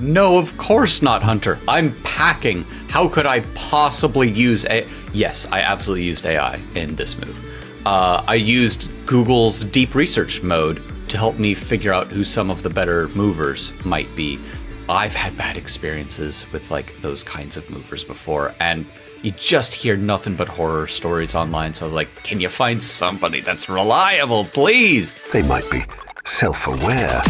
No, of course not, Hunter. I'm packing. How could I possibly use a... Yes, I absolutely used AI in this move. I used Google's deep research mode to help me figure out who some of the better movers might be. I've had bad experiences with like those kinds of movers before, and you just hear nothing but horror stories online. So I was like, can you find somebody that's reliable, please? They might be self-aware.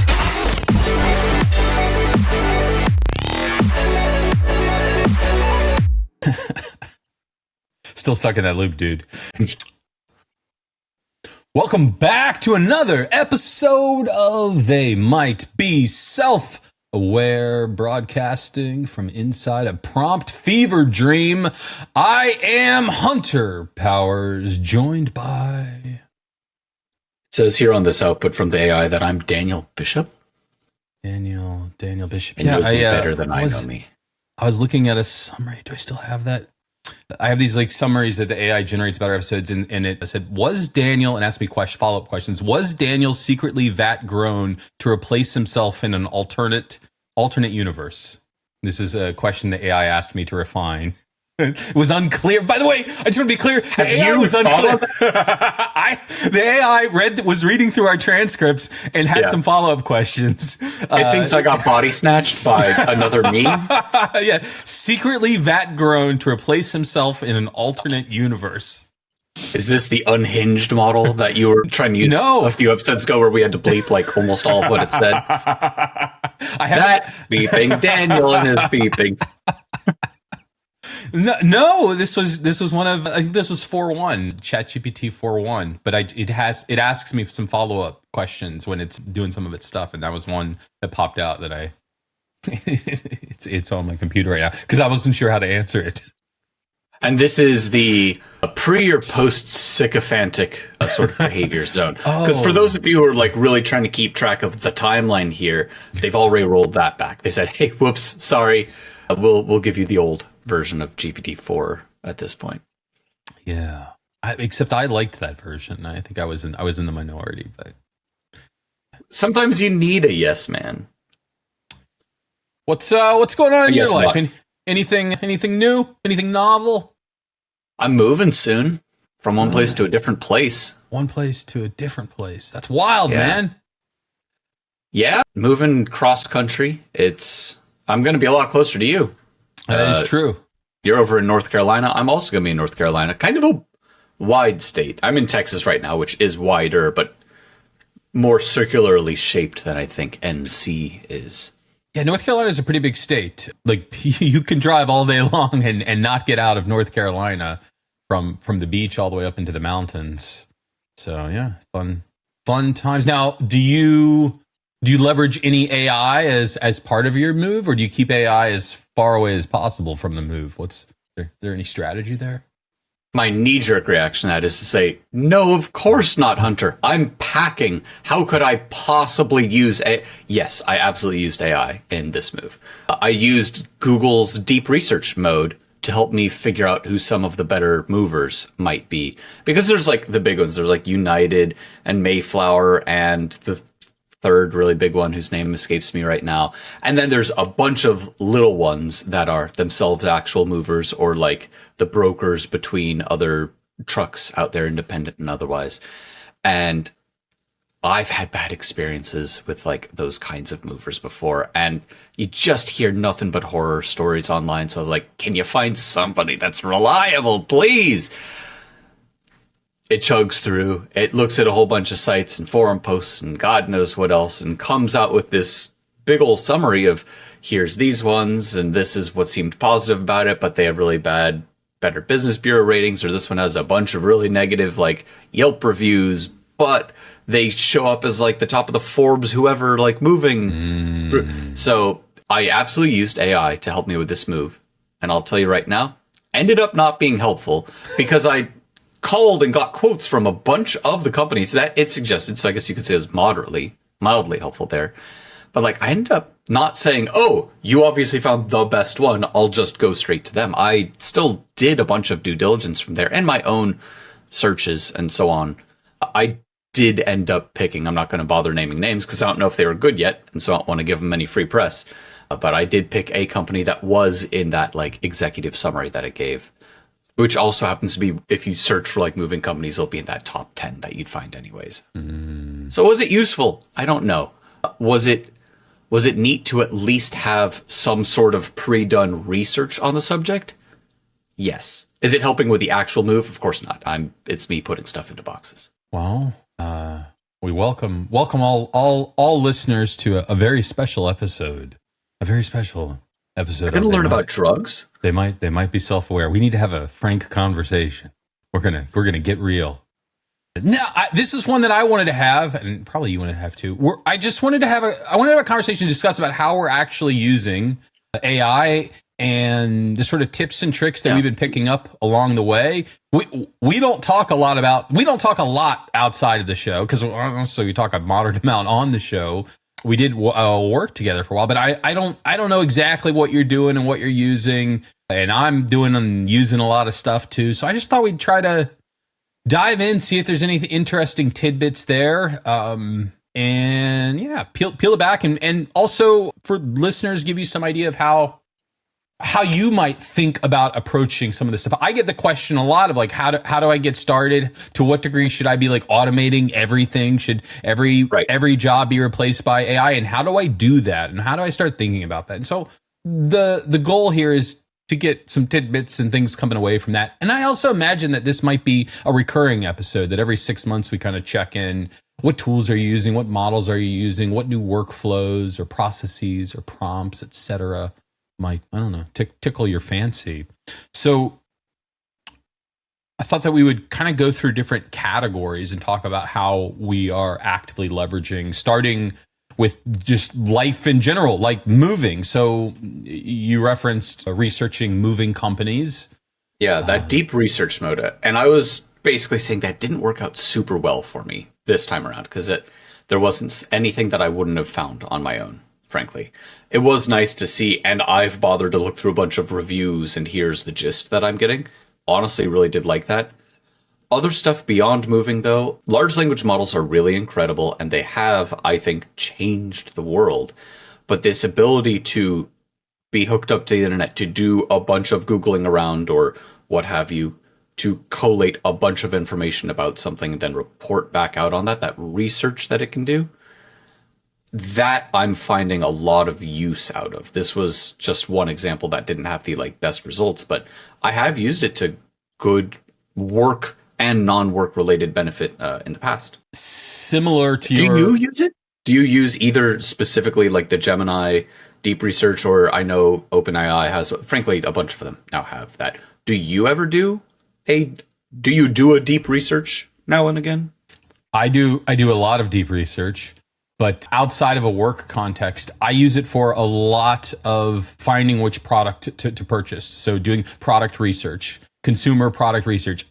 Still stuck in that loop, dude. Welcome back to another episode of They Might Be Self-Aware, broadcasting from inside a prompt fever dream. I am Hunter Powers, joined by... It says here on this output from the AI that I'm Daniel Bishop. Daniel Bishop. And yeah, better than I know me. I was looking at a summary. Do I still have that? I have these like summaries that the AI generates about our episodes, and it said, was Daniel, and asked me follow-up questions, was Daniel secretly that grown to replace himself in an alternate universe? This is a question the AI asked me to refine. It was unclear. By the way, I just want to be clear. The AI was unclear. The AI was reading through our transcripts and had some follow-up questions. It thinks I got body snatched by another me. Yeah, secretly that grown to replace himself in an alternate universe. Is this the unhinged model that you were trying to use a few episodes ago, where we had to bleep like almost all of what it said? That beeping, Daniel and his beeping. No, this was one of, I think this was 4.1, ChatGPT 4.1, but it asks me some follow-up questions when it's doing some of its stuff, and that was one that popped out that it's on my computer right now because I wasn't sure how to answer it. And this is the pre or post sycophantic sort of behavior zone. Because for those of you who are like really trying to keep track of the timeline here, they've already rolled that back. They said, "Hey, whoops, sorry, we'll give you the old version of GPT-4 at this point." Yeah, except I liked that version. I think I was in the minority, but sometimes you need a yes man. What's going on in your life? Anything new? Anything novel? I'm moving soon from one place to a different place. One place to a different place. That's wild, man. Yeah, moving cross country. I'm going to be a lot closer to you. That is true. You're over in North Carolina. I'm also going to be in North Carolina. Kind of a wide state. I'm in Texas right now, which is wider, but more circularly shaped than I think NC is. Yeah, North Carolina is a pretty big state. Like, you can drive all day long and not get out of North Carolina from the beach all the way up into the mountains. So yeah, fun times. Now, do you leverage any AI as part of your move, or do you keep AI as far away as possible from the move? Is there any strategy there? My knee-jerk reaction to that is to say, no, of course not, Hunter. I'm packing. How could I possibly use Yes, I absolutely used AI in this move. I used Google's deep research mode to help me figure out who some of the better movers might be. Because there's like the big ones. There's like United and Mayflower and the third really big one whose name escapes me right now. And then there's a bunch of little ones that are themselves actual movers, or like the brokers between other trucks out there, independent and otherwise. And I've had bad experiences with like those kinds of movers before, and you just hear nothing but horror stories online. So I was like, can you find somebody that's reliable, please? It chugs through, it looks at a whole bunch of sites and forum posts and God knows what else, and comes out with this big old summary of, here's these ones, and this is what seemed positive about it, but they have really bad Better Business Bureau ratings, or this one has a bunch of really negative like Yelp reviews, but they show up as like the top of the Forbes whoever like moving. So I absolutely used AI to help me with this move, and I'll tell you right now, ended up not being helpful because I called and got quotes from a bunch of the companies that it suggested. So I guess you could say it was mildly helpful there. But like, I ended up not saying, oh, you obviously found the best one, I'll just go straight to them. I still did a bunch of due diligence from there and my own searches and so on. I did end up picking, I'm not going to bother naming names because I don't know if they were good yet, and so I don't want to give them any free press. But I did pick a company that was in that like executive summary that it gave, which also happens to be, if you search for like moving companies, it'll be in that top 10 that you'd find anyways. So was it useful? I don't know. Was it neat to at least have some sort of pre-done research on the subject? Yes. Is it helping with the actual move? Of course not. It's me putting stuff into boxes. Well, we welcome all listeners to a very special episode. A very special episode. We're going to learn about drugs. They might be self-aware. We need to have a frank conversation. We're gonna get real. Now, this is one that I wanted to have, and probably you wanted to have too. I wanted to have a conversation to discuss about how we're actually using AI and the sort of tips and tricks that we've been picking up along the way. We don't talk a lot outside of the show, because honestly we talk a moderate amount on the show. We did work together for a while, but I don't know exactly what you're doing and what you're using, and I'm doing and using a lot of stuff too. So I just thought we'd try to dive in, see if there's any interesting tidbits there, and yeah, peel it back, and also for listeners, give you some idea of how you might think about approaching some of this stuff. I get the question a lot of like, how do I get started? To what degree should I be like automating everything? Should every job be replaced by AI? And how do I do that? And how do I start thinking about that? And so the goal here is to get some tidbits and things coming away from that. And I also imagine that this might be a recurring episode, that every 6 months we kind of check in. What tools are you using? What models are you using? What new workflows or processes or prompts, etc., might, I don't know, tickle your fancy. So I thought that we would kind of go through different categories and talk about how we are actively leveraging, starting with just life in general, like moving. So you referenced researching moving companies. Yeah, that deep research mode. And I was basically saying that didn't work out super well for me this time around, because there wasn't anything that I wouldn't have found on my own, frankly. It was nice to see, and I've bothered to look through a bunch of reviews, and here's the gist that I'm getting. Honestly, really did like that. Other stuff beyond moving, though, large language models are really incredible, and they have, I think, changed the world. But this ability to be hooked up to the internet, to do a bunch of Googling around or what have you, to collate a bunch of information about something and then report back out on that research that it can do, that I'm finding a lot of use out of. This was just one example that didn't have the like best results, but I have used it to good work and non-work related benefit in the past. Similar to Do you use it? Do you use either specifically like the Gemini deep research, or I know OpenAI has, frankly, a bunch of them now have that. Do you ever do a deep research now and again? I do a lot of deep research. But outside of a work context, I use it for a lot of finding which product to purchase. So doing product research, consumer product research.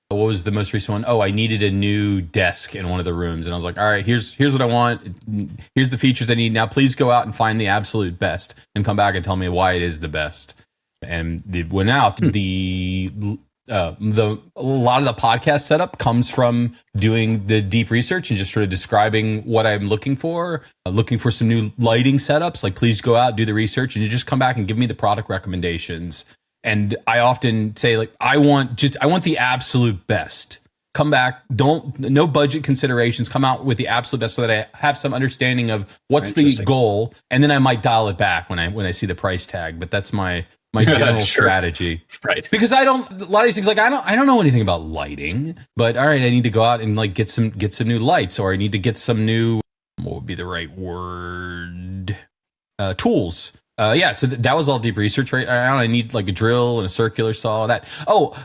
What was the most recent one? Oh, I needed a new desk in one of the rooms. And I was like, all right, here's what I want. Here's the features I need. Now please go out and find the absolute best and come back and tell me why it is the best. And it went out. A lot of the podcast setup comes from doing the deep research and just sort of describing what I'm looking for some new lighting setups. Like, please go out, do the research, and you just come back and give me the product recommendations. And I often say, like, I want the absolute best. Come back, no budget considerations, come out with the absolute best so that I have some understanding of what's the goal. And then I might dial it back when I see the price tag. But that's my general strategy. Right. Because a lot of these things, like, I don't know anything about lighting, but all right, I need to go out and like get some new lights, or I need to get some new, what would be the right word? Tools. So that was all deep research, right? I need like a drill and a circular saw.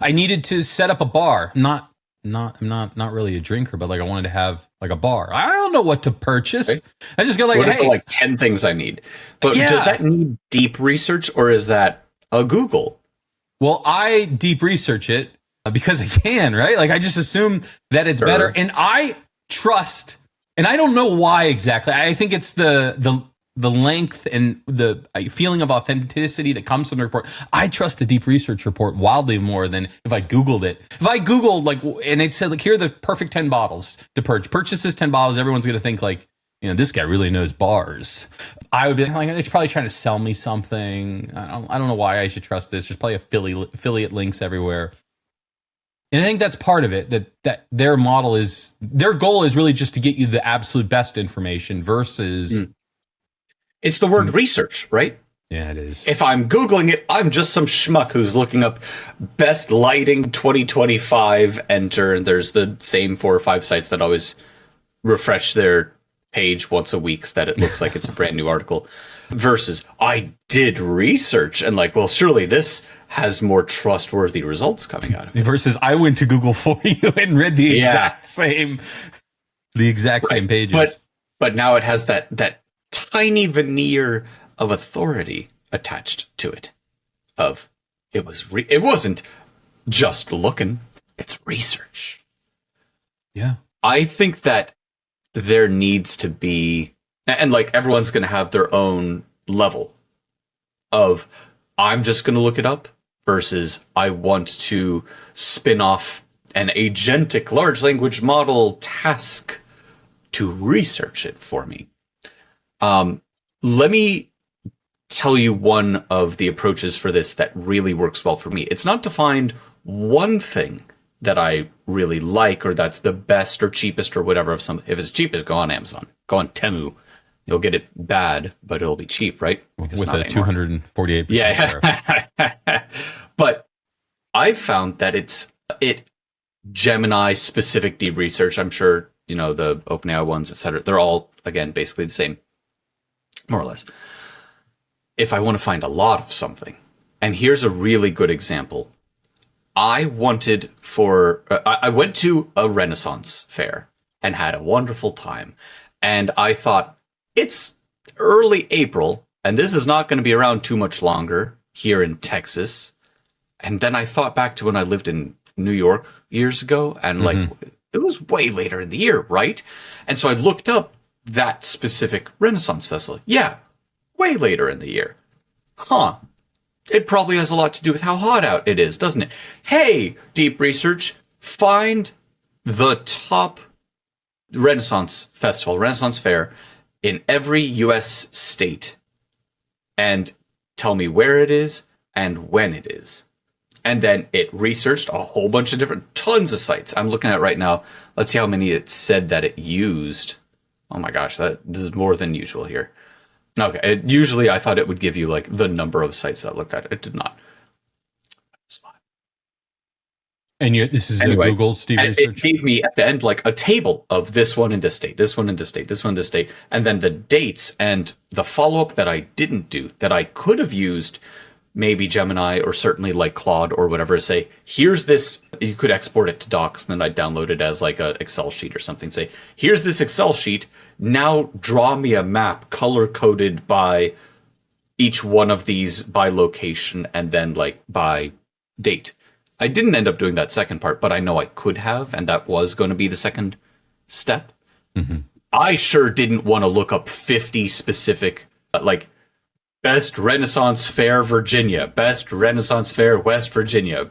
I needed to set up a bar. I'm not really a drinker, but like I wanted to have like a bar. I don't know what to purchase. Right. I just go like, what are the, like 10 things I need? But does that need deep research, or is that a Google? Well, I deep research it because I can, right? Like I just assume that it's better, and I trust, and I don't know why exactly. I think it's the length and the feeling of authenticity that comes from the report. I trust the deep research report wildly more than if I Googled it. If I Googled, like, and it said, like, here are the perfect 10 bottles to purchase. Purchase this 10 bottles, everyone's going to think, like, this guy really knows bars. I would be like, they're probably trying to sell me something. I don't know why I should trust this. There's probably affiliate links everywhere. And I think that's part of it, that their goal is really just to get you the absolute best information versus. It's the word research, right? Yeah, it is. If I'm Googling it, I'm just some schmuck who's looking up best lighting 2025, enter, and there's the same 4 or 5 sites that always refresh their page once a week so that it looks like it's a brand new article. Versus, I did research and like, well, surely this has more trustworthy results coming out of it. Versus, I went to Google for you and read the exact same pages. But now it has that tiny veneer of authority attached to it. Of it wasn't just looking; it's research. Yeah, I think that there needs to be, and like everyone's going to have their own level of, I'm just going to look it up versus I want to spin off an agentic large language model task to research it for me. Let me tell you one of the approaches for this that really works well for me. It's not to find one thing that I really like or that's the best or cheapest or whatever of some. If it's cheapest, go on Amazon, go on Temu. You'll get it bad, but it'll be cheap, right? Because with a 248%. Yeah. But I've found that it Gemini specific deep research. I'm sure, the OpenAI ones, etc. They're all, again, basically the same, more or less. If I want to find a lot of something, and here's a really good example. I went to a Renaissance fair and had a wonderful time. And I thought, it's early April, and this is not going to be around too much longer here in Texas. And then I thought back to when I lived in New York years ago, and it was way later in the year, right? And so I looked up that specific Renaissance festival. Yeah, way later in the year. Huh. It probably has a lot to do with how hot out it is, doesn't it? Hey, deep research, find the top Renaissance festival, Renaissance fair in every U.S. state and tell me where it is and when it is. And then it researched a whole bunch of tons of sites. I'm looking at right now. Let's see how many it said that it used. Oh my gosh, this is more than usual here. Okay, usually I thought it would give you like the number of sites that looked at it. It did not. And this is anyway, Google's deep research? It gave me at the end like a table of this one in this state, this one in this state, this one in this state, and then the dates and the follow-up that I didn't do, that I could have used maybe Gemini or certainly like Claude or whatever, say, here's this, you could export it to docs, and then I'd download it as like a Excel sheet or something, say, here's this Excel sheet, now draw me a map color-coded by each one of these by location and then like by date. I didn't end up doing that second part, but I know I could have, and that was going to be the second step. Mm-hmm. I sure didn't want to look up 50 specific, like, best Renaissance Fair Virginia, best Renaissance Fair West Virginia,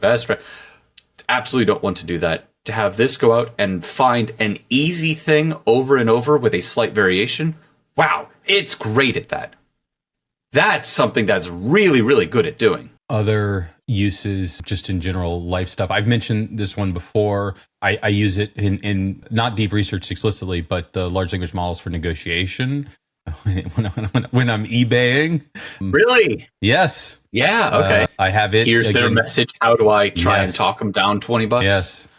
absolutely don't want to do that. To have this go out and find an easy thing over and over with a slight variation, wow, it's great at that. That's something that's really, really good at doing. Other uses, just in general life stuff. I've mentioned this one before. I use it in not deep research explicitly, but the large language models for negotiation when I'm eBaying. Really? Yes. Yeah. Okay. I have it. Here's their message. How do I try and talk them down $20? Yes.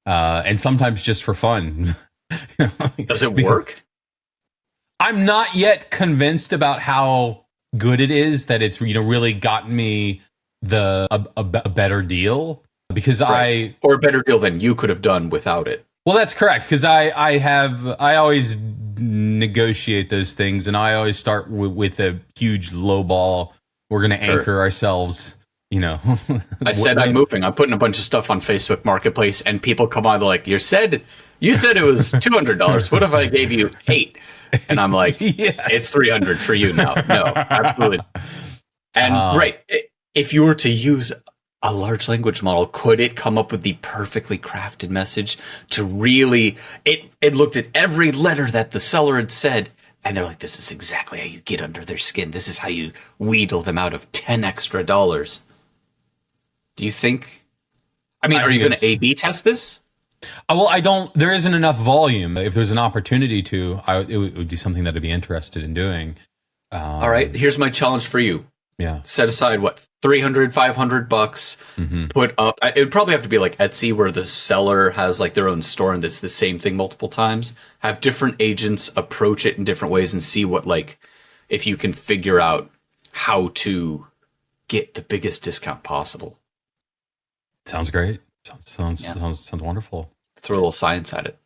And sometimes just for fun. Does it work? I'm not yet convinced about how good it is that it's really gotten me a better deal because right. Or a better deal than you could have done without it. Well, that's correct, because I always negotiate those things, and I always start with a huge low ball. We're going to anchor ourselves. I said I'm moving. I'm putting a bunch of stuff on Facebook Marketplace, and people come on. They're like, "You said it was $200. What if I gave you $8?" And I'm like, yes. It's $300 for you now. No, absolutely. And right, if you were to use a large language model, could it come up with the perfectly crafted message to really, it looked at every letter that the seller had said, and they're like, this is exactly how you get under their skin. This is how you wheedle them out of 10 extra dollars. Do you think, I mean, are you going to A/B test this? Well, there isn't enough volume. If there's an opportunity to, it would be something that I'd be interested in doing. All right, here's my challenge for you. Yeah. Set aside what, $300, $500, put up, it would probably have to be like Etsy, where the seller has like their own store and it's the same thing multiple times. Have different agents approach it in different ways and see what, like, if you can figure out how to get the biggest discount possible. Sounds great. Sounds wonderful. Throw a little science at it.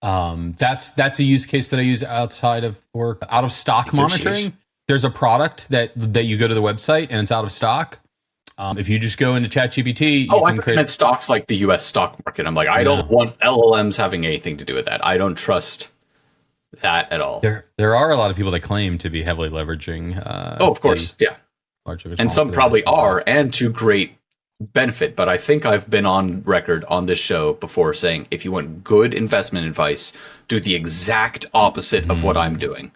That's a use case that I use outside of work. Out of stock monitoring. There's a product that you go to the website and it's out of stock. If you just go into ChatGPT, I meant stocks like the U.S. stock market. I'm like, I don't want LLMs having anything to do with that. I don't trust that at all. There are a lot of people that claim to be heavily leveraging. Of course, yeah. And some probably are, and to great benefit. But I think I've been on record on this show before saying, if you want good investment advice, do the exact opposite of what I'm doing.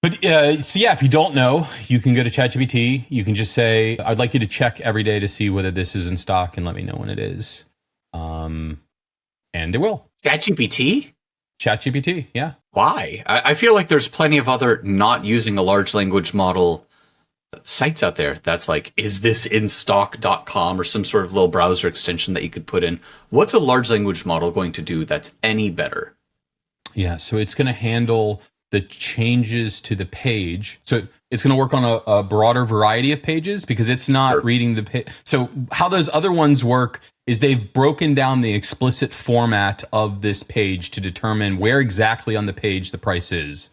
But if you don't know, you can go to ChatGPT. You can just say, I'd like you to check every day to see whether this is in stock and let me know when it is. And it will. ChatGPT? ChatGPT, yeah. Why? I feel like there's plenty of other not using a large language model sites out there that's like, is this in stock.com or some sort of little browser extension that you could put in. What's a large language model going to do that's any better? Yeah, so it's going to handle the changes to the page. So it's going to work on a broader variety of pages because it's not reading the page. So how those other ones work is they've broken down the explicit format of this page to determine where exactly on the page the price is.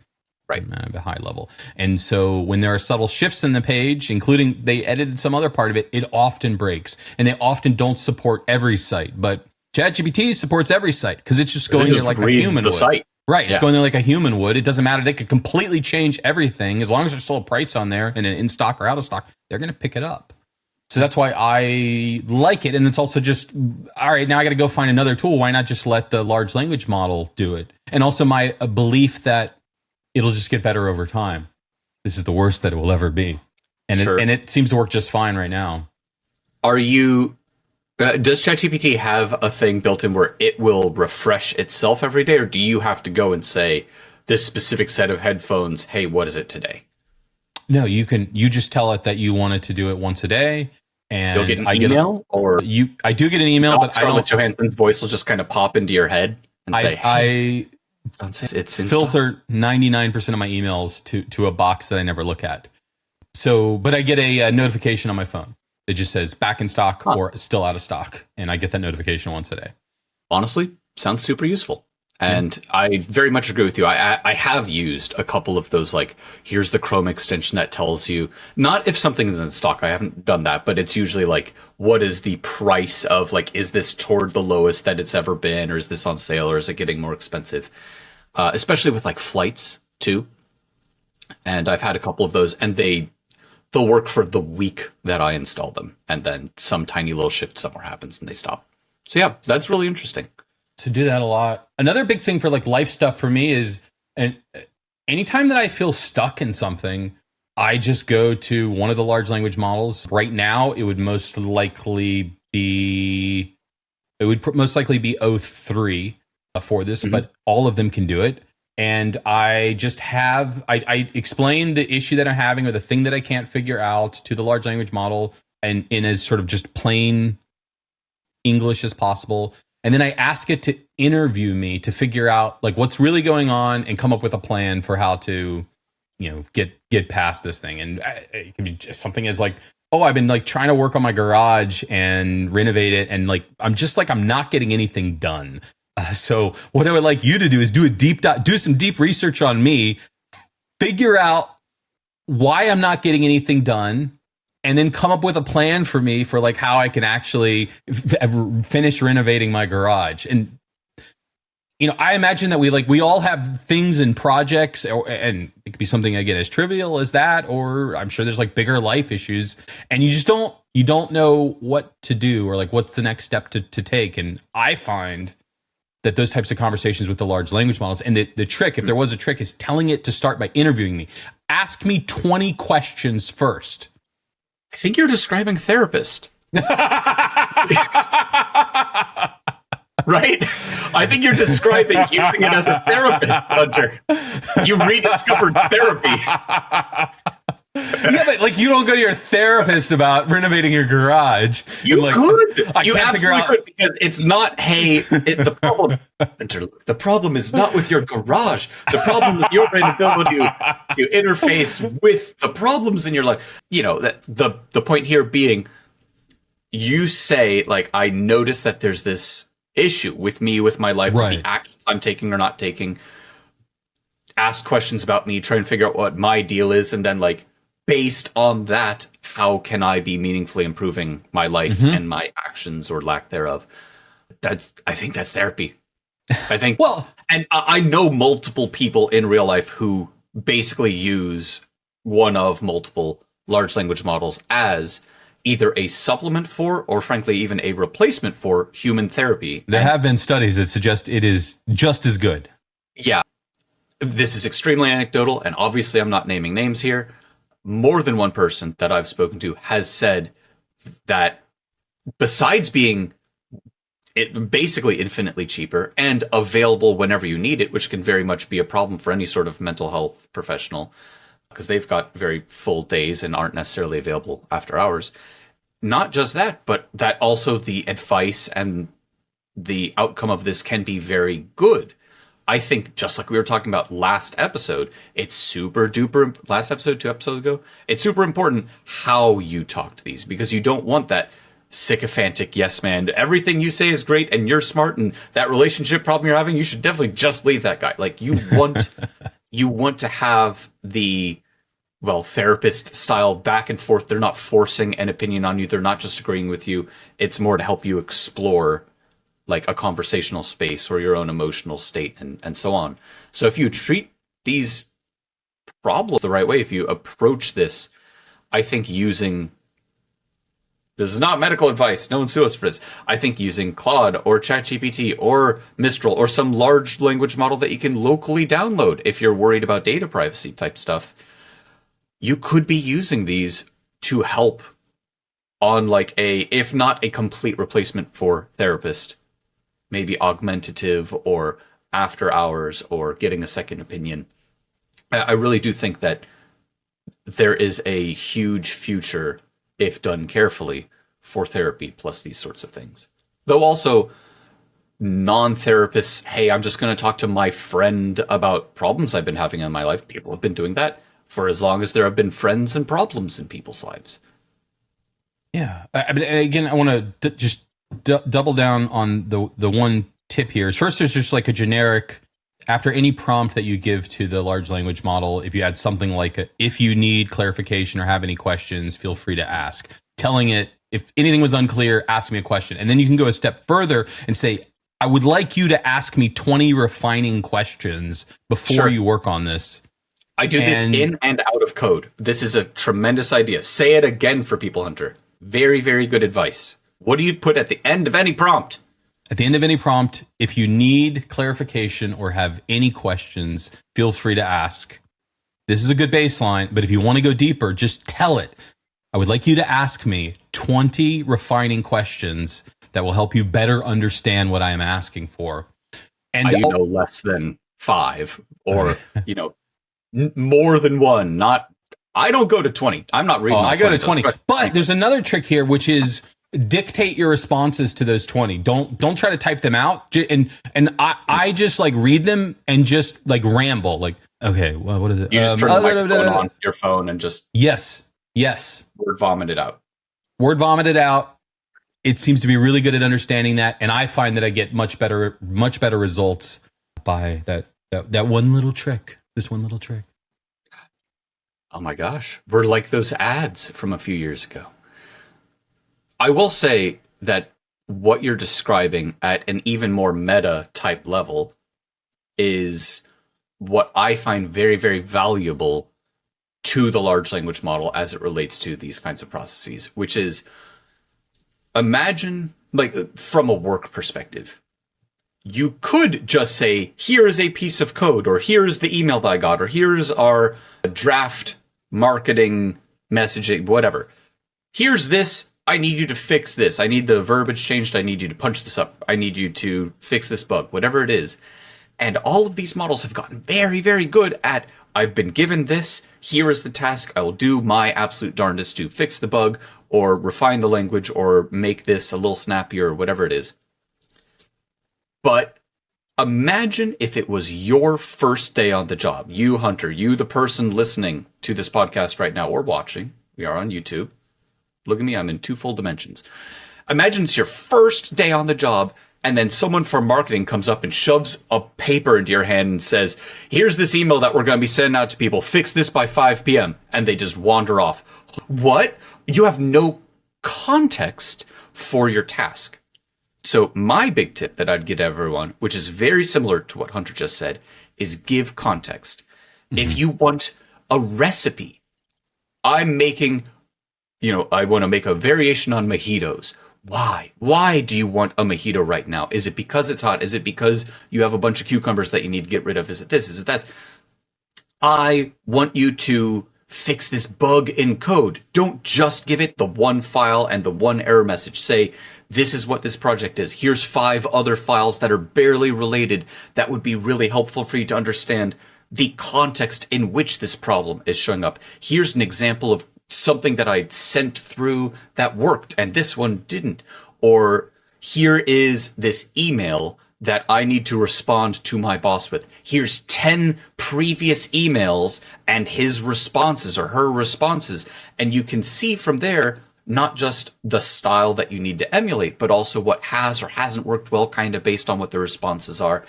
Right. At a high level. And so when there are subtle shifts in the page, including they edited some other part of it, it often breaks. And they often don't support every site. But ChatGPT supports every site because it's just going there like a human would. Site. Right, it's going there like a human would. It doesn't matter. They could completely change everything. As long as there's still a price on there and in stock or out of stock, they're going to pick it up. So that's why I like it. And it's also just, all right, now I got to go find another tool. Why not just let the large language model do it? And also my belief that it'll just get better over time. This is the worst that it will ever be. And, it seems to work just fine right now. Are you... does ChatGPT have a thing built in where it will refresh itself every day, or do you have to go and say this specific set of headphones, hey, what is it today? No, you just tell it that you want it to do it once a day. And you'll get an email, I do get an email, but Scarlett Johansson's voice will just kind of pop into your head and say, hey, it's in filter 99% of my emails to a box that I never look at. So, but I get a notification on my phone. It just says back in stock or still out of stock. And I get that notification once a day. Honestly, sounds super useful. And I very much agree with you. I have used a couple of those, like, here's the Chrome extension that tells you, not if something is in stock, I haven't done that, but it's usually like, what is the price of, like, is this toward the lowest that it's ever been, or is this on sale, or is it getting more expensive? Especially with, like, flights, too. And I've had a couple of those, and they'll work for the week that I install them, and then some tiny little shift somewhere happens and they stop. So yeah, that's really interesting. To do that a lot. Another big thing for like life stuff for me is, and anytime that I feel stuck in something, I just go to one of the large language models. Right now, it would most likely be O3 for this, but all of them can do it. And I just I explain the issue that I'm having or the thing that I can't figure out to the large language model and in as sort of just plain English as possible. And then I ask it to interview me to figure out like what's really going on and come up with a plan for how to, get past this thing. And it can be just something as like, oh, I've been like trying to work on my garage and renovate it. And like, I'm not getting anything done. So what I would like you to do is do some deep research on me, figure out why I'm not getting anything done, and then come up with a plan for me for like how I can actually finish renovating my garage. And I imagine that we all have things and projects, and it could be something again as trivial as that, or I'm sure there's like bigger life issues, and you don't know what to do or like what's the next step to take. And I find that those types of conversations with the large language models, and the trick, if there was a trick, is telling it to start by interviewing me. Ask me 20 questions first. I think you're describing therapist. Right? I think you're describing using it as a therapist, Hunter. You rediscovered therapy. Yeah, but like you don't go to your therapist about renovating your garage. You like, could. You can't figure absolutely out could, because it's not, the problem is not with your garage. The problem is your inability to interface with the problems in your life. That the point here being, you say, like, I notice that there's this issue with me, with my life, with the actions I'm taking or not taking. Ask questions about me, try and figure out what my deal is, and then, like, based on that, how can I be meaningfully improving my life and my actions or lack thereof? I think that's therapy. I think, and I know multiple people in real life who basically use one of multiple large language models as either a supplement for, or frankly, even a replacement for human therapy. There have been studies that suggest it is just as good. Yeah. This is extremely anecdotal, and obviously I'm not naming names here. More than one person that I've spoken to has said that besides being basically infinitely cheaper and available whenever you need it, which can very much be a problem for any sort of mental health professional, because they've got very full days and aren't necessarily available after hours. Not just that, but that also the advice and the outcome of this can be very good. I think, just like we were talking about last episode, it's super duper, last episode, 2 episodes ago, it's super important how you talk to these, because you don't want that sycophantic yes man, everything you say is great and you're smart, and that relationship problem you're having, you should definitely just leave that guy. Like, you want to have the, therapist style back and forth. They're not forcing an opinion on you. They're not just agreeing with you. It's more to help you explore like a conversational space or your own emotional state and so on. So if you treat these problems the right way, if you approach this, I think this is not medical advice. No one sue us for this. I think using Claude or ChatGPT or Mistral or some large language model that you can locally download if you're worried about data privacy type stuff, you could be using these to help on like if not a complete replacement for therapist, maybe augmentative or after hours or getting a second opinion. I really do think that there is a huge future, if done carefully, for therapy plus these sorts of things. Though also, non-therapists, hey, I'm just going to talk to my friend about problems I've been having in my life. People have been doing that for as long as there have been friends and problems in people's lives. Yeah. I mean, again, I want to just double down on the one tip here. First, there's just like a generic, after any prompt that you give to the large language model, if you add something like if you need clarification or have any questions, feel free to ask. Telling it, if anything was unclear, ask me a question. And then you can go a step further and say, I would like you to ask me 20 refining questions before you work on this. I do this in and out of code. This is a tremendous idea. Say it again for people, Hunter. Very, very good advice. What do you put at the end of any prompt? At the end of any prompt, if you need clarification or have any questions, feel free to ask. This is a good baseline, but if you want to go deeper, just tell it. I would like you to ask me 20 refining questions that will help you better understand what I am asking for. And less than 5 or, more than 1, not, I don't go to 20. I'm not reading. I go to 20. But there's another trick here, which is dictate your responses to those 20. Don't try to type them out. And I just like read them and just like ramble. Like, okay, well, what is it? You just turn the microphone on your phone and just yes, word vomit it out. Word vomit it out. It seems to be really good at understanding that, and I find that I get much better results by that one little trick. This one little trick. Oh my gosh, we're like those ads from a few years ago. I will say that what you're describing at an even more meta type level is what I find very, very valuable to the large language model as it relates to these kinds of processes, which is, imagine, like, from a work perspective, you could just say, here is a piece of code, or here's the email that I got, or here's our draft marketing messaging, whatever. Here's this. I need you to fix this. I need the verbiage changed. I need you to punch this up. I need you to fix this bug, whatever it is. And all of these models have gotten very, very good at, I've been given this. Here is the task. I will do my absolute darndest to fix the bug or refine the language or make this a little snappier or whatever it is. But imagine if it was your first day on the job. You, Hunter, you, the person listening to this podcast right now or watching. We are on YouTube. Look at me. I'm in two full dimensions. Imagine it's your first day on the job, and then someone from marketing comes up and shoves a paper into your hand and says, here's this email that we're going to be sending out to people. Fix this by 5 p.m. And they just wander off. What? You have no context for your task. So my big tip that I'd give everyone, which is very similar to what Hunter just said, is give context. Mm-hmm. If you want a recipe, I'm making, I want to make a variation on mojitos. Why? Why do you want a mojito right now? Is it because it's hot? Is it because you have a bunch of cucumbers that you need to get rid of? Is it this? Is it that? I want you to fix this bug in code. Don't just give it the one file and the one error message. Say, this is what this project is. Here's 5 other files that are barely related that would be really helpful for you to understand the context in which this problem is showing up. Here's an example of something that I sent through that worked and this one didn't. Or here is this email that I need to respond to my boss with. Here's 10 previous emails and his responses or her responses. And you can see from there, not just the style that you need to emulate, but also what has or hasn't worked well, kind of based on what the responses are.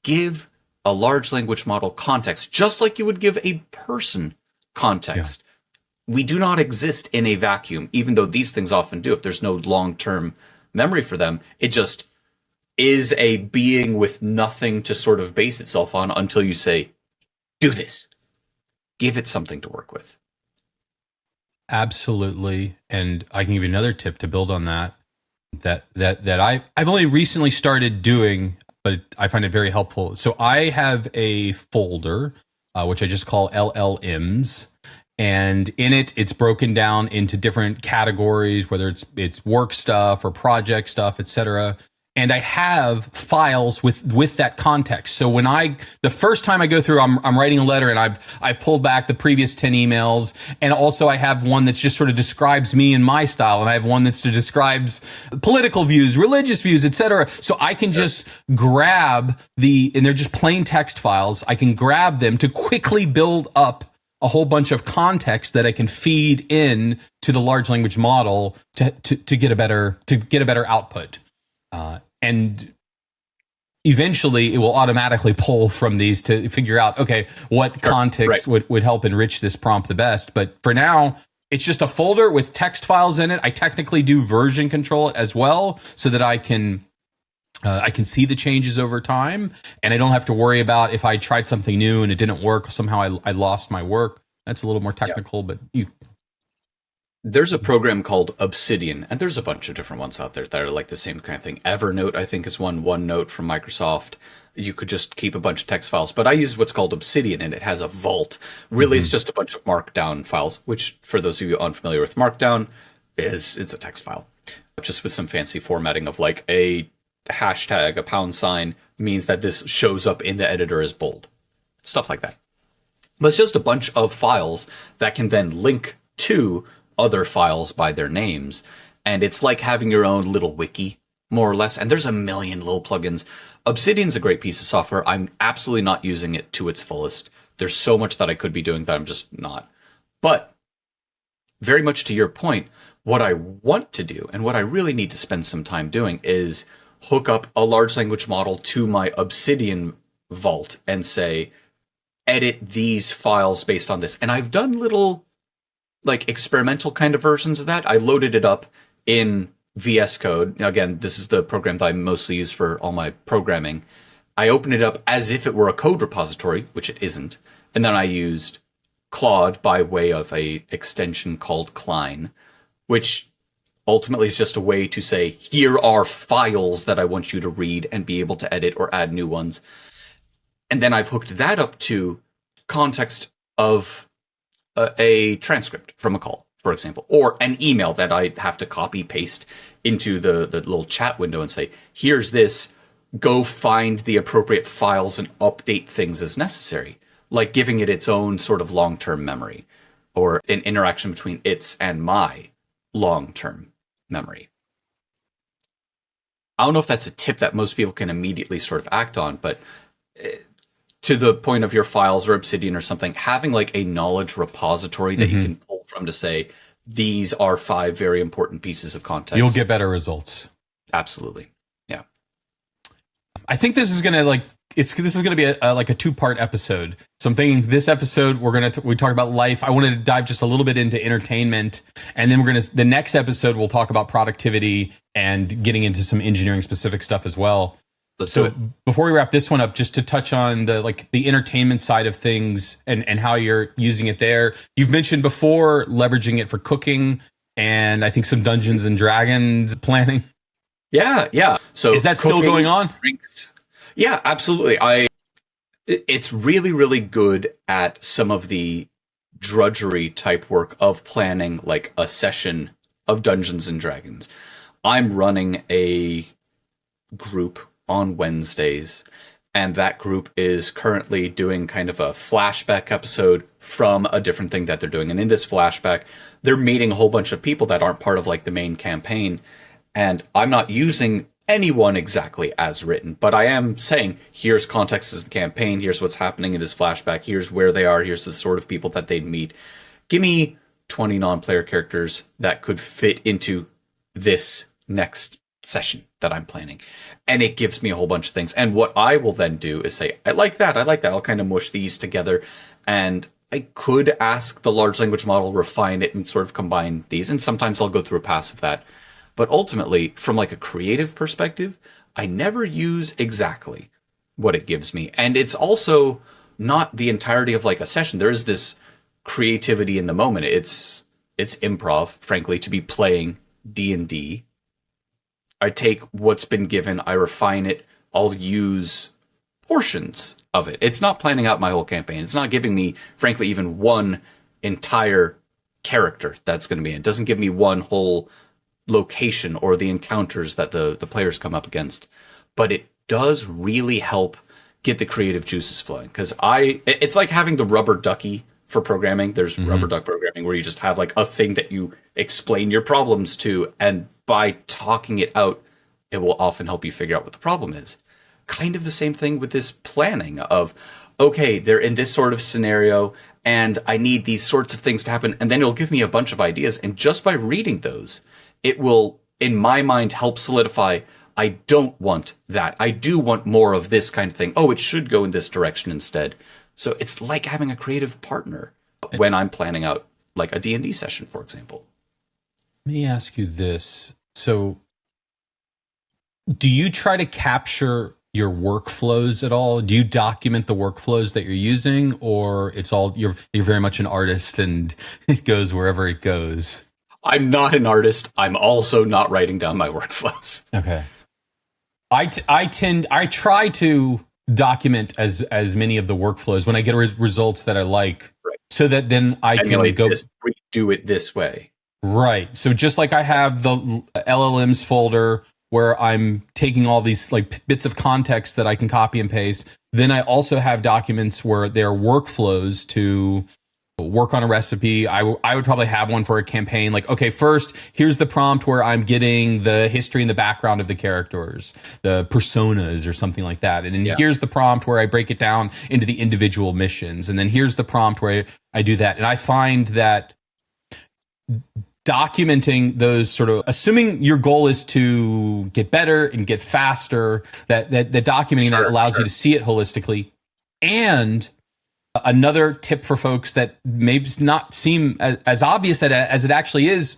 Give a large language model context, just like you would give a person context. Yeah. We do not exist in a vacuum, even though these things often do. If there's no long-term memory for them, it just is a being with nothing to sort of base itself on until you say, do this. Give it something to work with. Absolutely. And I can give you another tip to build on that I've only recently started doing, but I find it very helpful. So I have a folder, which I just call LLMs. And in it, it's broken down into different categories, whether it's work stuff or project stuff, etc. And I have files with that context. So when the first time I go through, I'm writing a letter and I've pulled back the previous 10 emails. And also I have one that just sort of describes me and my style. And I have one that describes political views, religious views, etc. So I can just grab and they're just plain text files. I can grab them to quickly build up a whole bunch of context that I can feed in to the large language model to get a better output. And eventually it will automatically pull from these to figure out, okay, what context would help enrich this prompt the best. But for now, it's just a folder with text files in it. I technically do version control as well so that I can see the changes over time, and I don't have to worry about if I tried something new and it didn't work, somehow I lost my work. That's a little more technical, but There's a program called Obsidian, and there's a bunch of different ones out there that are like the same kind of thing. Evernote, I think, is one. OneNote from Microsoft. You could just keep a bunch of text files, but I use what's called Obsidian, and it has a vault. Really, It's just a bunch of Markdown files, which, for those of you unfamiliar with Markdown, it's a text file, just with some fancy formatting of like a hashtag, a $, means that this shows up in the editor as bold. Stuff like that. But it's just a bunch of files that can then link to other files by their names. And it's like having your own little wiki, more or less. And there's a million little plugins. Obsidian's a great piece of software. I'm absolutely not using it to its fullest. There's so much that I could be doing that I'm just not. But very much to your point, what I want to do and what I really need to spend some time doing is hook up a large language model to my Obsidian vault and say, edit these files based on this. And I've done little like experimental kind of versions of that. I loaded it up in VS Code. Now, again, this is the program that I mostly use for all my programming. I opened it up as if it were a code repository, which it isn't. And then I used Claude by way of a extension called Klein, which ultimately is just a way to say, here are files that I want you to read and be able to edit or add new ones. And then I've hooked that up to context of a transcript from a call, for example, or an email that I have to copy paste into the little chat window and say, here's this, go find the appropriate files and update things as necessary, like giving it its own sort of long-term memory or an interaction between its and my long-term memory. I don't know if that's a tip that most people can immediately sort of act on, but to the point of your files or Obsidian or something, having like a knowledge repository that you can pull from to say, these are 5 very important pieces of context. You'll get better results. Absolutely. Yeah. I think this is going to this is going to be a 2-part episode. So I'm thinking this episode, we talk about life. I wanted to dive just a little bit into entertainment. And then the next episode, we'll talk about productivity and getting into some engineering specific stuff as well. So before we wrap this one up, just to touch on the entertainment side of things and how you're using it there. You've mentioned before leveraging it for cooking and I think some Dungeons and Dragons planning. Yeah. So is that still going on? Drinks. Yeah, absolutely. It's really, really good at some of the drudgery type work of planning like a session of Dungeons and Dragons. I'm running a group on Wednesdays, and that group is currently doing kind of a flashback episode from a different thing that they're doing. And in this flashback, they're meeting a whole bunch of people that aren't part of like the main campaign. And I'm not using anyone exactly as written, but I am saying, here's context as the campaign, here's what's happening in this flashback, here's where they are, here's the sort of people that they'd meet. Give me 20 non-player characters that could fit into this next session that I'm planning. And it gives me a whole bunch of things. And what I will then do is say, I like that. I'll kind of mush these together. And I could ask the large language model, refine it, and sort of combine these. And sometimes I'll go through a pass of that. But ultimately, from like a creative perspective, I never use exactly what it gives me. And it's also not the entirety of like a session. There is this creativity in the moment. It's improv, frankly, to be playing D&D. I take what's been given, I refine it, I'll use portions of it. It's not planning out my whole campaign. It's not giving me, frankly, even one entire character that's going to be in. It doesn't give me one whole location or the encounters that the players come up against. But it does really help get the creative juices flowing. Because it's like having the rubber ducky for programming. There's rubber duck programming where you just have like a thing that you explain your problems to, and by talking it out, it will often help you figure out what the problem is. Kind of the same thing with this planning of, okay, they're in this sort of scenario and I need these sorts of things to happen. And then it'll give me a bunch of ideas. And just by reading those, it will, in my mind, help solidify, I don't want that. I do want more of this kind of thing. Oh, it should go in this direction instead. So it's like having a creative partner when I'm planning out like a D&D session, for example. Let me ask you this. So do you try to capture your workflows at all? Do you document the workflows that you're using, or it's all you're very much an artist and it goes wherever it goes? I'm not an artist. I'm also not writing down my workflows. Okay. I try to document as many of the workflows when I get results that I like, right, so that then I can go redo it this way. Right. So just like I have the LLMs folder where I'm taking all these like bits of context that I can copy and paste, then I also have documents where there are workflows to work on a recipe. I would probably have one for a campaign. Like, okay, first, here's the prompt where I'm getting the history and the background of the characters, the personas or something like that. And then here's the prompt where I break it down into the individual missions. And then here's the prompt where I do that. And I find that documenting those sort of, assuming your goal is to get better and get faster, that documenting that allows you to see it holistically. And another tip for folks that maybe not seem as obvious as it actually is,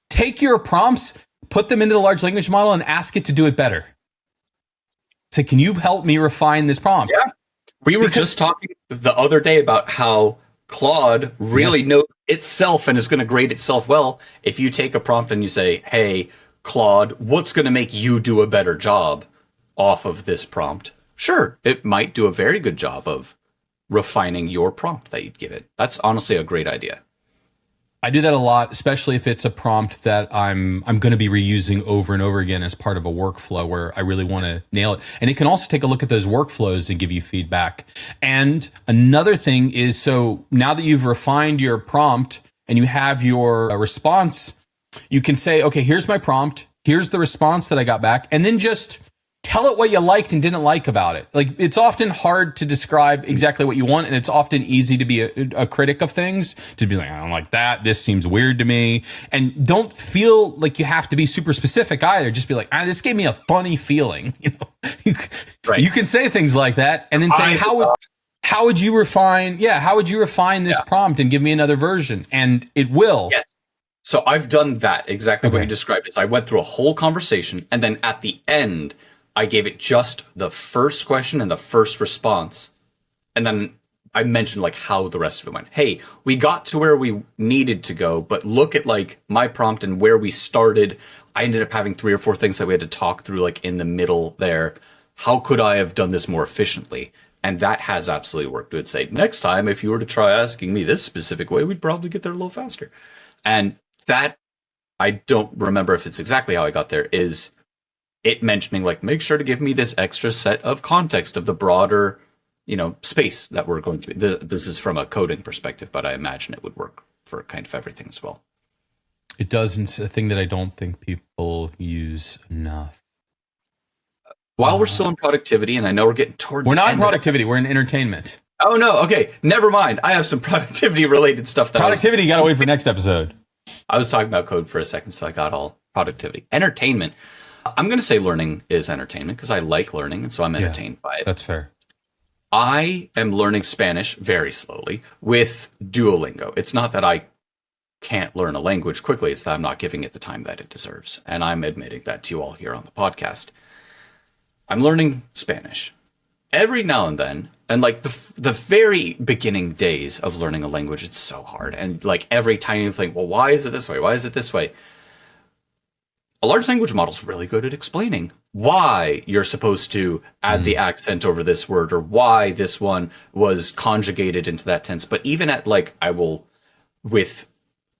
take your prompts, put them into the large language model and ask it to do it better. Say, can you help me refine this prompt? Yeah. We were just talking the other day about how Claude really knows itself and is going to grade itself well. If you take a prompt and you say, hey, Claude, what's going to make you do a better job off of this prompt? Sure, it might do a very good job of refining your prompt that you'd give it. That's honestly a great idea. I do that a lot, especially if it's a prompt that I'm going to be reusing over and over again as part of a workflow where I really want to nail it. And it can also take a look at those workflows and give you feedback. And another thing is, so now that you've refined your prompt and you have your response, you can say, okay, here's my prompt. Here's the response that I got back. And then just tell it what you liked and didn't like about it. Like, it's often hard to describe exactly what you want, and it's often easy to be a critic of things, to be like, I don't like that. This seems weird to me. And don't feel like you have to be super specific either. Just be like, this gave me a funny feeling. You can say things like that, and then say, how would you refine? Yeah, how would you refine this prompt and give me another version? And it will. Yes. So I've done that exactly what you described. Is I went through a whole conversation, and then at the end, I gave it just the first question and the first response. And then I mentioned like how the rest of it went. Hey, we got to where we needed to go, but look at like my prompt and where we started. I ended up having 3 or 4 things that we had to talk through like in the middle there. How could I have done this more efficiently? And that has absolutely worked. It would say, next time, if you were to try asking me this specific way, we'd probably get there a little faster. And that, I don't remember if it's exactly how I got there, is it mentioning like, make sure to give me this extra set of context of the broader, space that we're going to be. This is from a coding perspective, but I imagine it would work for kind of everything as well. It does, and it's a thing that I don't think people use enough. While we're still in productivity, and I know we're getting toward we're not in productivity, we're in entertainment. Oh no, okay, never mind. I have some productivity related stuff. Productivity, you gotta wait for next episode. I was talking about code for a second, so I got all productivity. Entertainment. I'm going to say learning is entertainment because I like learning, and so I'm entertained by it. That's fair. I am learning Spanish very slowly with Duolingo. It's not that I can't learn a language quickly, it's that I'm not giving it the time that it deserves. And I'm admitting that to you all here on the podcast. I'm learning Spanish. Every now and then, and like the very beginning days of learning a language, it's so hard. And like every tiny thing, well, why is it this way? Why is it this way? A large language model is really good at explaining why you're supposed to add the accent over this word or why this one was conjugated into that tense. But even at like, I will, with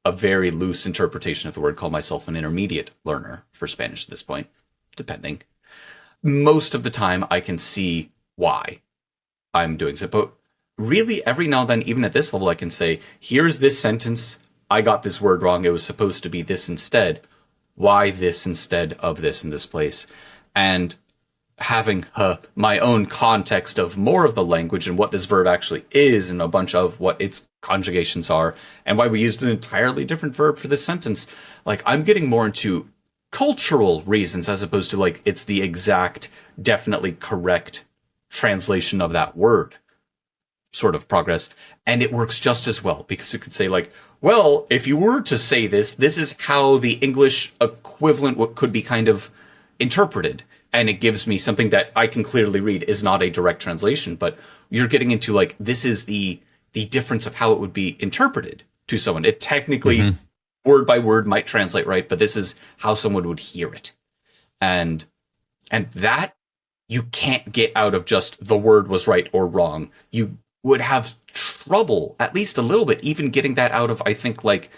a very loose interpretation of the word, call myself an intermediate learner for Spanish at this point, depending. Most of the time I can see why I'm doing so. But really every now and then, even at this level, I can say, here's this sentence. I got this word wrong. It was supposed to be this instead. Why this instead of this in this place? And having my own context of more of the language and what this verb actually is and a bunch of what its conjugations are and why we used an entirely different verb for this sentence. Like, I'm getting more into cultural reasons as opposed to like it's the exact, definitely correct translation of that word sort of progress. And it works just as well because you could say like, well, if you were to say this, this is how the English equivalent could be kind of interpreted. And it gives me something that I can clearly read is not a direct translation, but you're getting into like, this is the difference of how it would be interpreted to someone. It technically word by word might translate right, but this is how someone would hear it. And that you can't get out of just the word was right or wrong. You would have trouble, at least a little bit, even getting that out of, I think, like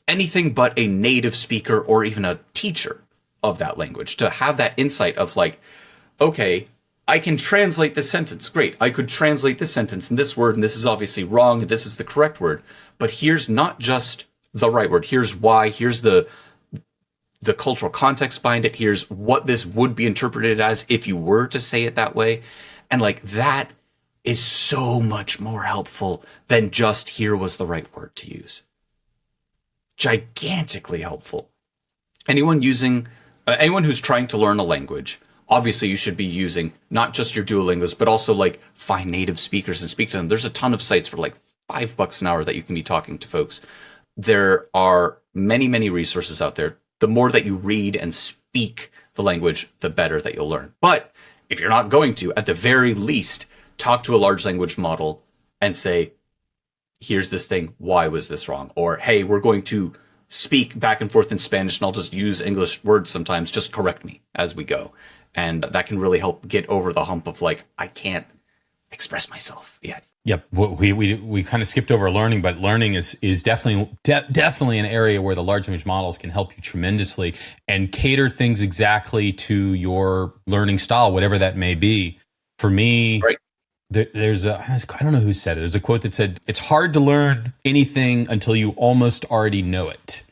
anything but a native speaker or even a teacher of that language, to have that insight of like, okay, I can translate this sentence. Great. I could translate this sentence in this word, and this is obviously wrong, and this is the correct word. But here's not just the right word. Here's why. Here's the cultural context behind it. Here's what this would be interpreted as if you were to say it that way. And like that is so much more helpful than just here was the right word to use. Gigantically helpful. Anyone who's trying to learn a language, obviously you should be using not just your Duolingos, but also like find native speakers and speak to them. There's a ton of sites for like $5 an hour that you can be talking to folks. There are many, many resources out there. The more that you read and speak the language, the better that you'll learn. But if you're not going to, at the very least, talk to a large language model and say, here's this thing, why was this wrong? Or, hey, we're going to speak back and forth in Spanish and I'll just use English words sometimes, just correct me as we go. And that can really help get over the hump of like, I can't express myself yet. Yep, we kind of skipped over learning, but learning is definitely an area where the large language models can help you tremendously and cater things exactly to your learning style, whatever that may be. For me, Right. There's I don't know who said it. There's a quote that said, "It's hard to learn anything until you almost already know it."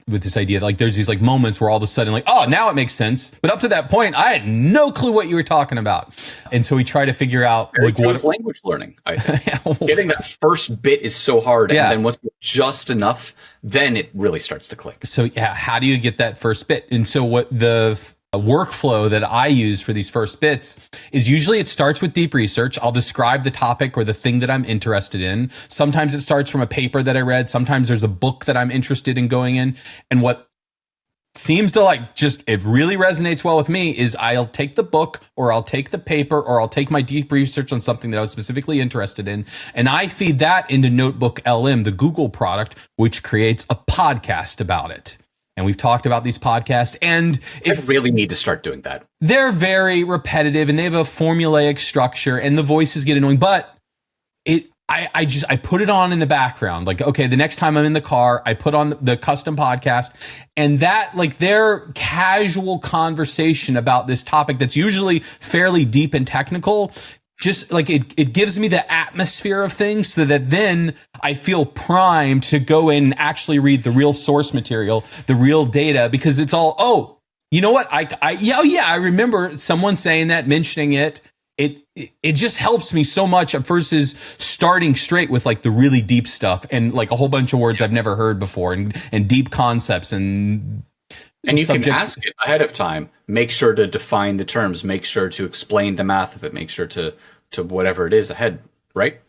With this idea, like there's these like moments where all of a sudden, like, oh, now it makes sense. But up to that point, I had no clue what you were talking about. And so we try to figure out like what language learning. I think getting that first bit is so hard, and then once it's just enough, then it really starts to click. So yeah, how do you get that first bit? And so what the workflow that I use for these first bits is usually it starts with deep research. I'll describe the topic or the thing that I'm interested in. Sometimes it starts from a paper that I read. Sometimes there's a book that I'm interested in going in. And what seems to like just, it really resonates well with me is I'll take the book or I'll take the paper or I'll take my deep research on something that I was specifically interested in. And I feed that into Notebook LM, the Google product, which creates a podcast about it. And we've talked about these podcasts, and I really need to start doing that. They're very repetitive and they have a formulaic structure and the voices get annoying, but I put it on in the background. Like, okay, the next time I'm in the car, I put on the custom podcast, and that like their casual conversation about this topic that's usually fairly deep and technical, just like it gives me the atmosphere of things so that then I feel primed to go in and actually read the real source material, the real data, because it's all, oh, you know what? I remember someone saying that, mentioning it. It just helps me so much versus starting straight with like the really deep stuff and like a whole bunch of words I've never heard before and deep concepts and you subjects. Can ask it ahead of time. Make sure to define the terms. Make sure to explain the math of it. Make sure to whatever it is ahead, right?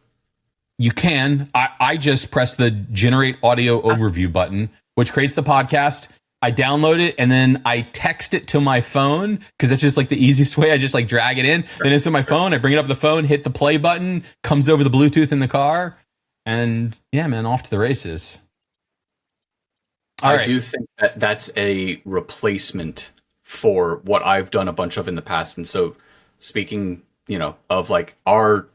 You can. I just press the generate audio overview button, which creates the podcast. I download it and then I text it to my phone because that's just like the easiest way. I just like drag it in. Then it's in my phone. I bring it up the phone, hit the play button, comes over the Bluetooth in the car. And yeah, man, off to the races. I do think that that's a replacement for what I've done a bunch of in the past. And so speaking, of like our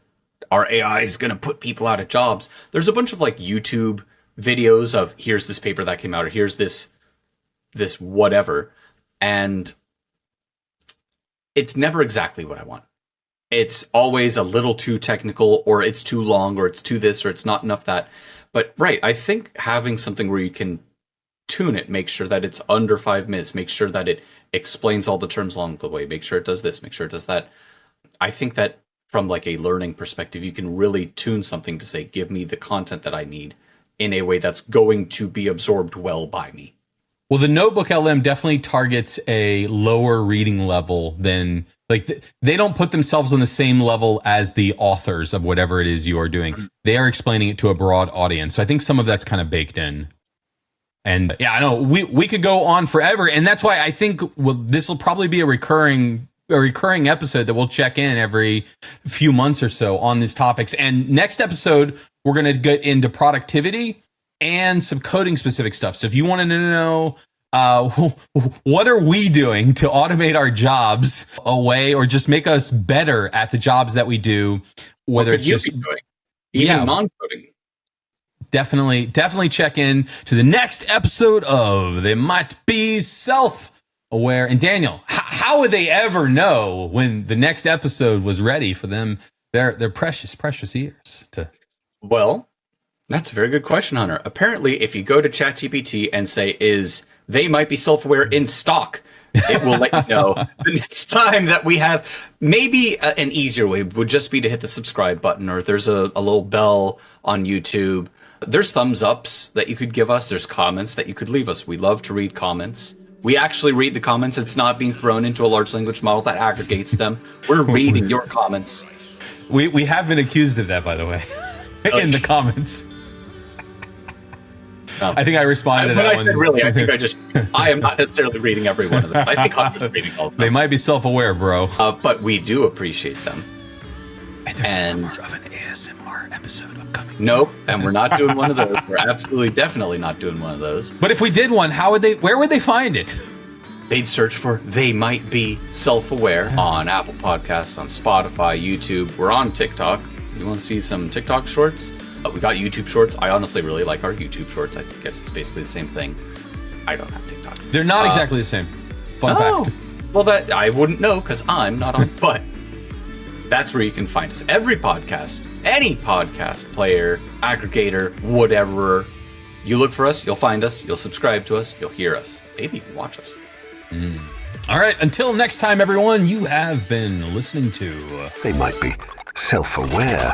AI is going to put people out of jobs. There's a bunch of like YouTube videos of here's this paper that came out, or here's this whatever. And it's never exactly what I want. It's always a little too technical, or it's too long, or it's too this, or it's not enough that. But right, I think having something where you can tune it, make sure that it's under 5 minutes, make sure that it explains all the terms along the way, make sure it does this, make sure it does that. I think that from like a learning perspective, you can really tune something to say, give me the content that I need in a way that's going to be absorbed well by me. Well, the Notebook LM definitely targets a lower reading level than like they don't put themselves on the same level as the authors of whatever it is you are doing. They are explaining it to a broad audience. So I think some of that's kind of baked in. And yeah, I know we could go on forever. And that's why I think this will probably be a recurring episode that we'll check in every few months or so on these topics. And next episode, we're going to get into productivity and some coding specific stuff. So if you wanted to know what are we doing to automate our jobs away or just make us better at the jobs that we do, whether it's just even non-coding. Definitely check in to the next episode of They Might Be Self-Aware. And Daniel, how would they ever know when the next episode was ready for them, their precious ears to? Well, that's a very good question, Hunter. Apparently, if you go to ChatGPT and say, is They Might Be Self-Aware in stock, it will let you know the next time that we have. Maybe an easier way would just be to hit the subscribe button, or if there's a little bell on YouTube. There's thumbs ups that you could give us. There's comments that you could leave us. We love to read comments. We actually read the comments. It's not being thrown into a large language model that aggregates them. We're reading your comments. We have been accused of that, by the way, in the comments. I think I responded to When that I one. said really, I think I am not necessarily reading every one of those. I think Hunter's reading all of them. They might be self-aware, bro. But we do appreciate them. And there's And- a rumor of an ASMR episode upcoming. Nope, and we're not doing one of those. We're absolutely, definitely not doing one of those. But if we did one, where would they find it? They'd search for They Might Be Self-Aware on Apple Podcasts, on Spotify, YouTube. We're on TikTok. You want to see some TikTok shorts? We got YouTube shorts. I honestly really like our YouTube shorts. I guess it's basically the same thing. I don't have TikTok. They're not exactly the same. Fun fact. Well, that I wouldn't know because I'm not on. But that's where you can find us. Every podcast, any podcast player, aggregator, whatever. You look for us, you'll find us, you'll subscribe to us, you'll hear us, maybe even watch us. All right, until next time, everyone, you have been listening to... They might be self-aware.